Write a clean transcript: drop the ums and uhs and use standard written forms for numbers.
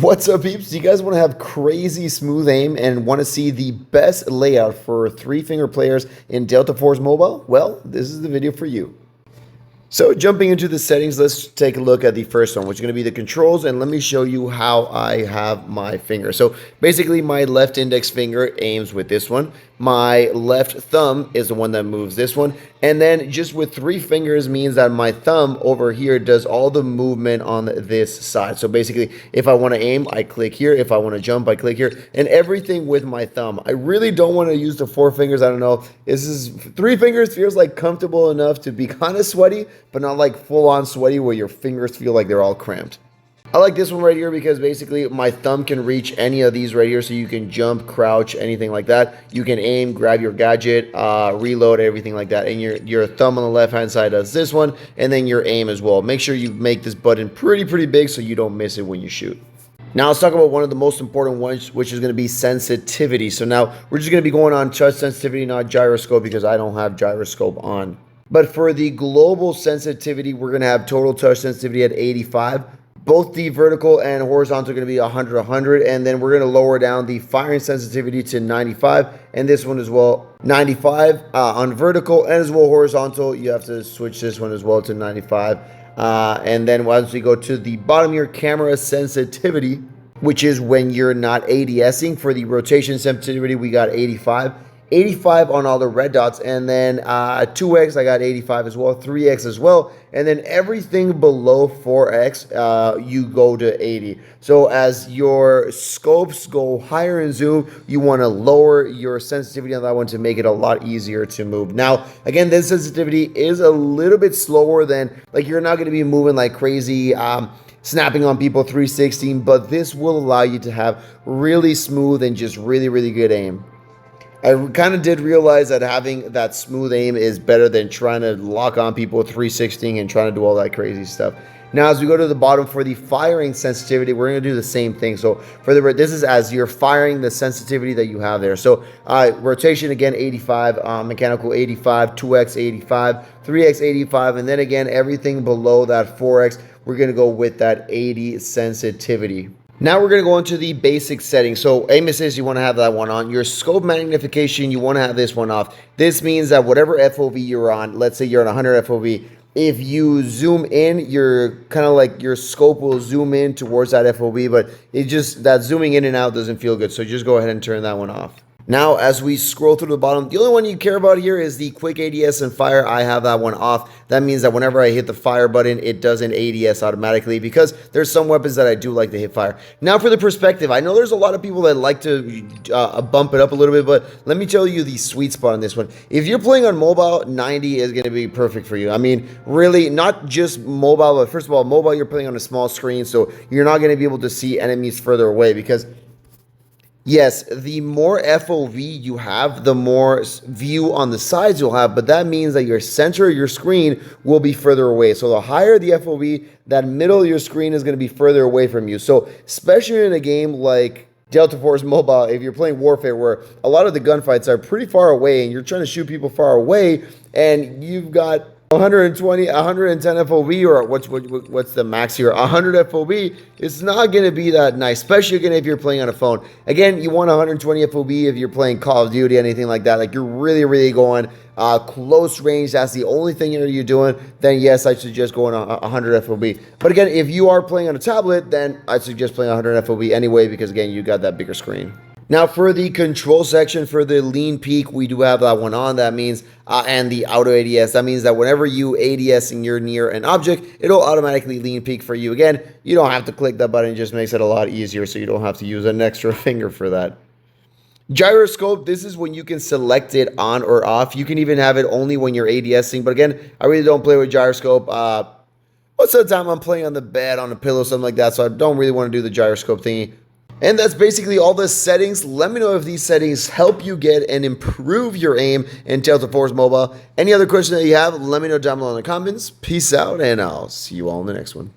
What's up, peeps? Do you guys want to have crazy smooth aim and want to see the best layout for three-finger players in Delta Force Mobile? Well, this is the video for you. So jumping into the settings, let's take a look at the first one, which is going to be the controls, and let me show you how I have my finger. So basically my left index finger aims with this one, my left thumb is the one that moves this one, and then just with three fingers means that my thumb over here does all the movement on this side. So basically if I want to aim, I click here, if I want to jump, I click here, and everything with my thumb. I really don't want to use the four fingers. I don't know, this is three fingers feels like comfortable enough to be kind of sweaty, but not like full on sweaty where your fingers feel like they're all cramped. I like this one right here because basically my thumb can reach any of these right here, so you can jump, crouch, anything like that. You can aim, grab your gadget, reload, everything like that. And your thumb on the left hand side does this one, and then your aim as well. Make sure you make this button pretty big so you don't miss it when you shoot. Now let's talk about one of the most important ones, which is going to be sensitivity. So now we're just going to be going on touch sensitivity, not gyroscope, because I don't have gyroscope on. But for the global sensitivity, we're going to have total touch sensitivity at 85. Both the vertical and horizontal are going to be 100, and then we're going to lower down the firing sensitivity to 95, and this one as well, 95 on vertical, and as well horizontal, you have to switch this one as well to 95. And then once we go to the bottom here, camera sensitivity, which is when you're not ADSing. For the rotation sensitivity, we got 85. 85 on all the red dots, and then 2x I got 85 as well, 3x as well, and then everything below 4x you go to 80. So as your scopes go higher in zoom, you want to lower your sensitivity on that one to make it a lot easier to move. Now again, this sensitivity is a little bit slower than, like, you're not going to be moving like crazy snapping on people 360, but this will allow you to have really smooth and just really good aim. I kind of did realize that having that smooth aim is better than trying to lock on people 360 and trying to do all that crazy stuff. Now, as we go to the bottom for the firing sensitivity, we're going to do the same thing. So for this is as you're firing the sensitivity that you have there. So rotation again 85, mechanical 85, 2x 85, 3x 85, and then again everything below that 4x, we're going to go with that 80 sensitivity. Now we're going to go into the basic settings. So aim assist, you want to have that one on. Your scope magnification, you want to have this one off. This means that whatever FOV you're on, let's say you're on 100 FOV, if you zoom in, you're kind of like your scope will zoom in towards that FOV, but it just, that zooming in and out doesn't feel good. So just go ahead and turn that one off. Now, as we scroll through the bottom, the only one you care about here is the quick ADS and fire. I have that one off. That means that whenever I hit the fire button, it doesn't ADS automatically, because there's some weapons that I do like to hit fire. Now for the perspective, I know there's a lot of people that like to bump it up a little bit, but let me tell you the sweet spot on this one. If you're playing on mobile, 90 is going to be perfect for you. I mean, really, not just mobile, but first of all, mobile, you're playing on a small screen, so you're not going to be able to see enemies further away, because yes, the more FOV you have, the more view on the sides you'll have, but that means that your center of your screen will be further away. So the higher the FOV, that middle of your screen is going to be further away from you. So especially in a game like Delta Force Mobile, if you're playing Warfare, where a lot of the gunfights are pretty far away and you're trying to shoot people far away, and you've got 120, 110 FOV, or what's the max here? 100 FOV. It's not going to be that nice, especially again if you're playing on a phone. Again, you want 120 FOV if you're playing Call of Duty, anything like that. Like you're really going close range. That's the only thing you're doing. Then yes, I suggest going 100 FOV. But again, if you are playing on a tablet, then I suggest playing 100 FOV anyway, because again, you got that bigger screen. Now for the control section, for the lean peak, we do have that one on. That means, and the auto ADS, that means that whenever you ADS and you're near an object, it'll automatically lean peak for you. Again, you don't have to click that button, it just makes it a lot easier, so you don't have to use an extra finger for that. Gyroscope, this is when you can select it on or off. You can even have it only when you're ADSing, but again, I really don't play with gyroscope. Most of the time I'm playing on the bed, on a pillow, something like that, so I don't really want to do the gyroscope thingy. And that's basically all the settings. Let me know if these settings help you get and improve your aim in Delta Force Mobile. Any other questions that you have, let me know down below in the comments. Peace out, and I'll see you all in the next one.